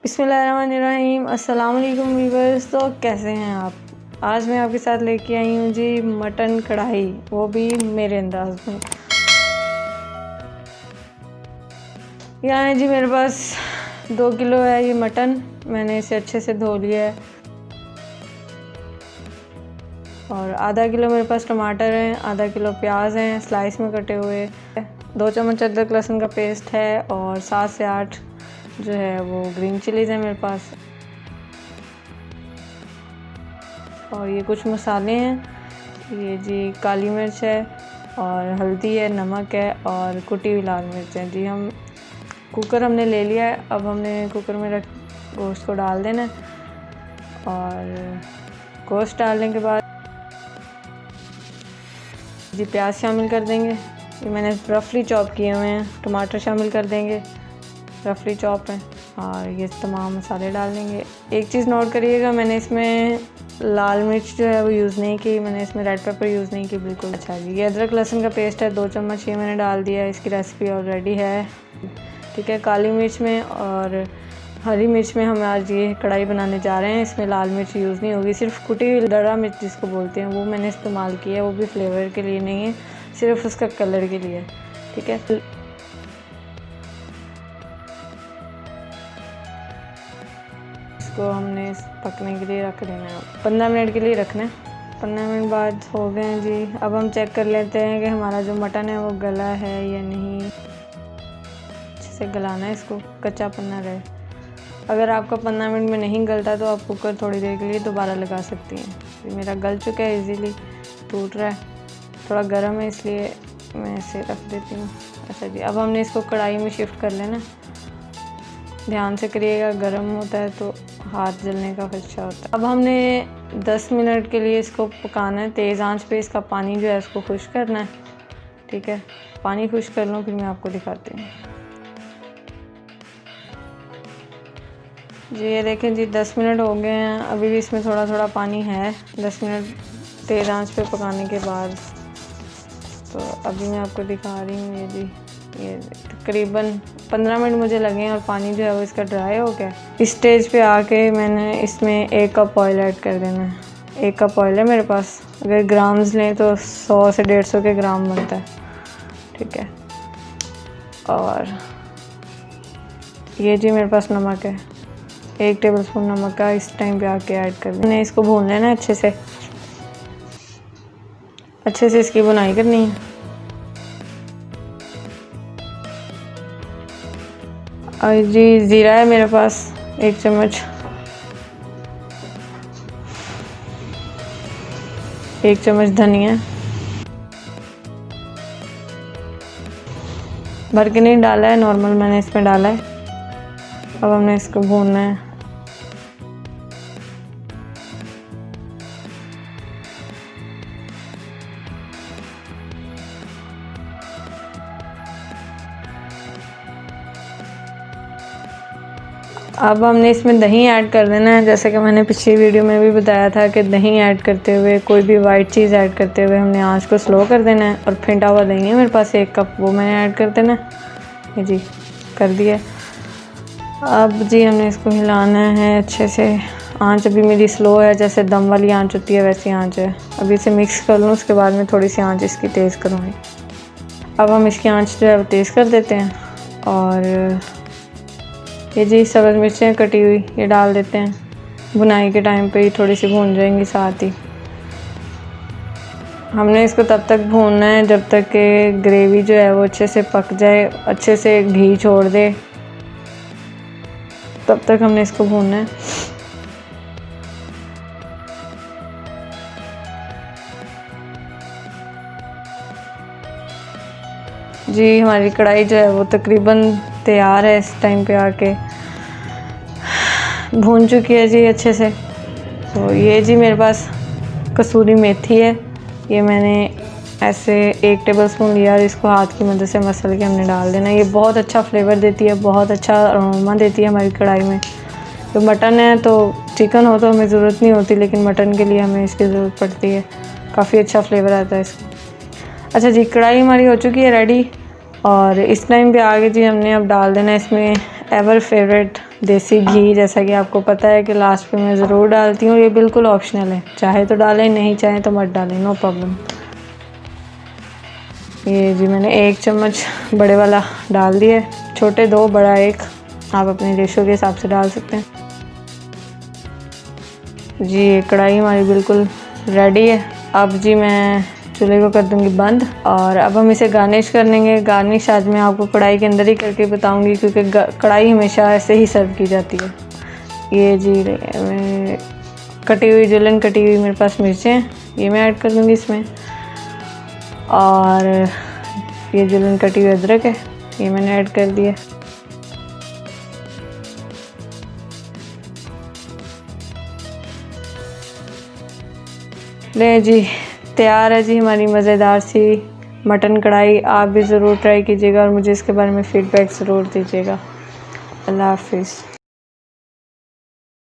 बिस्मिल्लाहिर्रहमानिर्रहीम। अस्सलाम वालेकुम व्यूअर्स। तो कैसे हैं आप? आज मैं आपके साथ लेके आई हूँ जी मटन कढ़ाई, वो भी मेरे अंदाज में। यहाँ है जी मेरे पास 2 किलो है ये मटन। मैंने इसे अच्छे से धो लिया है। और आधा किलो मेरे पास टमाटर हैं, आधा किलो प्याज हैं स्लाइस में कटे हुए, 2 चम्मच अदरक लहसुन का पेस्ट है और 7 से 8 जो है वो ग्रीन चिलीज़ है मेरे पास। और ये कुछ मसाले हैं, ये जी काली मिर्च है और हल्दी है, नमक है और कुटी हुई लाल मिर्च है जी। हम कुकर हमने ले लिया है। अब हमने कुकर में रख गोश्त को डाल देना है। और गोश्त डालने के बाद जी प्याज शामिल कर देंगे, ये मैंने रफली चॉप किए हुए हैं। टमाटर शामिल कर देंगे, रफली चॉप है। और ये तमाम मसाले डाल देंगे। एक चीज़ नोट करिएगा, मैंने इसमें लाल मिर्च जो है वो यूज़ नहीं की, मैंने इसमें रेड पेपर यूज़ नहीं की बिल्कुल। अच्छा जी, ये अदरक लहसुन का पेस्ट है 2 चम्मच, ये मैंने डाल दिया है। इसकी रेसिपी ऑलरेडी है, ठीक है। काली मिर्च में और हरी मिर्च में हम आज ये कढ़ाई बनाने जा रहे हैं। इसमें लाल मिर्च यूज़ नहीं होगी, सिर्फ कुटी हुई दड़ा मिर्च जिसको बोलते हैं वो मैंने इस्तेमाल किया है। वो भी फ्लेवर के लिए नहीं है, सिर्फ उसका कलर के लिए, ठीक है। इसको हमने पकने के लिए रख देना है, 15 मिनट के लिए रखना है। 15 मिनट बाद हो गए हैं जी। अब हम चेक कर लेते हैं कि हमारा जो मटन है वो गला है या नहीं। अच्छे से गलाना है इसको, कच्चा पन्ना रहे। अगर आपका 15 मिनट में नहीं गलता तो आप कुकर थोड़ी देर के लिए दोबारा लगा सकती हैं। ये मेरा गल चुका है, इजीली टूट रहा है, थोड़ा गर्म है इसलिए मैं इसे रख देती हूँ। अच्छा जी, अब हमने इसको कढ़ाई में शिफ्ट कर लेना। ध्यान से करिएगा, गर्म होता है तो हाथ जलने का खदशा होता है। अब हमने 10 मिनट के लिए इसको पकाना है तेज़ आंच पे। इसका पानी जो है उसको खुश्क करना है, ठीक है। पानी खुश्क कर लूँ फिर मैं आपको दिखाती हूँ जी। ये देखें जी 10 मिनट हो गए हैं, अभी भी इसमें थोड़ा थोड़ा पानी है। 10 मिनट तेज़ आंच पे पकाने के बाद तो अभी मैं आपको दिखा रही हूँ। ये जी ये तकरीबन 15 मिनट मुझे लगे हैं और पानी जो है वो इसका ड्राई हो गया। इस स्टेज पे आके मैंने इसमें 1 कप ऑयल ऐड कर देना है। 1 कप ऑयल है मेरे पास, अगर ग्राम्स लें तो 100 से 150 के ग्राम बनता है, ठीक है। और ये जी मेरे पास नमक है, 1 टेबलस्पून नमक का इस टाइम पे आके ऐड कर देना है। इसको भून लेना है अच्छे से इसकी बुनाई करनी है। और जी ज़ीरा है मेरे पास 1 चम्मच, 1 चम्मच धनिया, भर के नहीं डाला है, नॉर्मल मैंने इसमें डाला है। अब हमने इसको भूनना है। अब हमने इसमें दही ऐड कर देना है। जैसे कि मैंने पिछली वीडियो में भी बताया था कि दही ऐड करते हुए, कोई भी वाइट चीज़ ऐड करते हुए हमने आंच को स्लो कर देना है। और फेंटा हुआ दही है मेरे पास 1 कप, वो मैंने ऐड कर देना है। ये जी कर दिया। अब जी हमने इसको हिलाना है अच्छे से। आंच अभी मेरी स्लो है, जैसे दम वाली आंच होती है वैसी आंच है। अभी इसे मिक्स कर लूँ, उसके बाद में थोड़ी सी आंच इसकी तेज़ करूँगी। अब हम इसकी आंच जो है वो तेज़ कर देते हैं। और ये जी सब्ज़ मिर्चें कटी हुई ये डाल देते हैं। बुनाई के टाइम पे ही थोड़ी सी भून जाएंगी साथ ही। हमने इसको तब तक भूनना है जब तक कि ग्रेवी जो है वो अच्छे से पक जाए, अच्छे से घी छोड़ दे, तब तक हमने इसको भूनना है। जी हमारी कढ़ाई जो है वो तकरीबन तैयार है। इस टाइम पे आके भून चुकी है जी अच्छे से। तो ये जी मेरे पास कसूरी मेथी है, ये मैंने ऐसे 1 टेबलस्पून लिया और इसको हाथ की मदद से मसल के हमने डाल देना है। ये बहुत अच्छा फ्लेवर देती है, बहुत अच्छा अरोमा देती है हमारी कढ़ाई में। तो मटन है तो चिकन हो तो हमें ज़रूरत नहीं होती, लेकिन मटन के लिए हमें इसकी ज़रूरत पड़ती है। काफ़ी अच्छा फ्लेवर आता है इसका। अच्छा जी, कढ़ाई हमारी हो चुकी है रेडी। और इस टाइम पे आगे जी हमने अब डाल देना है इसमें एवर फेवरेट देसी घी, जैसा कि आपको पता है कि लास्ट पे मैं ज़रूर डालती हूँ। ये बिल्कुल ऑप्शनल है, चाहे तो डालें, नहीं चाहे तो मत डालें, नो प्रॉब्लम। ये जी मैंने 1 चम्मच बड़े वाला डाल दिया, छोटे 2, बड़ा 1, आप अपने रेशो के हिसाब से डाल सकते हैं। जी कढ़ाई हमारी बिल्कुल रेडी है। अब जी मैं चूल्हे को कर दूंगी बंद और अब हम इसे गार्निश कर लेंगे। गार्निश आज मैं आपको कढ़ाई के अंदर ही करके बताऊंगी, क्योंकि कढ़ाई हमेशा ऐसे ही सर्व की जाती है। ये जी कटी हुई जुलन कटी हुई मेरे पास मिर्चें हैं, ये मैं ऐड कर दूंगी इसमें। और ये जुलन कटी हुई अदरक है, ये मैंने ऐड कर दिया। ले जी तैयार है जी हमारी मज़ेदार सी मटन कढ़ाई। आप भी ज़रूर ट्राई कीजिएगा और मुझे इसके बारे में फ़ीडबैक ज़रूर दीजिएगा। अल्लाह हाफिज़।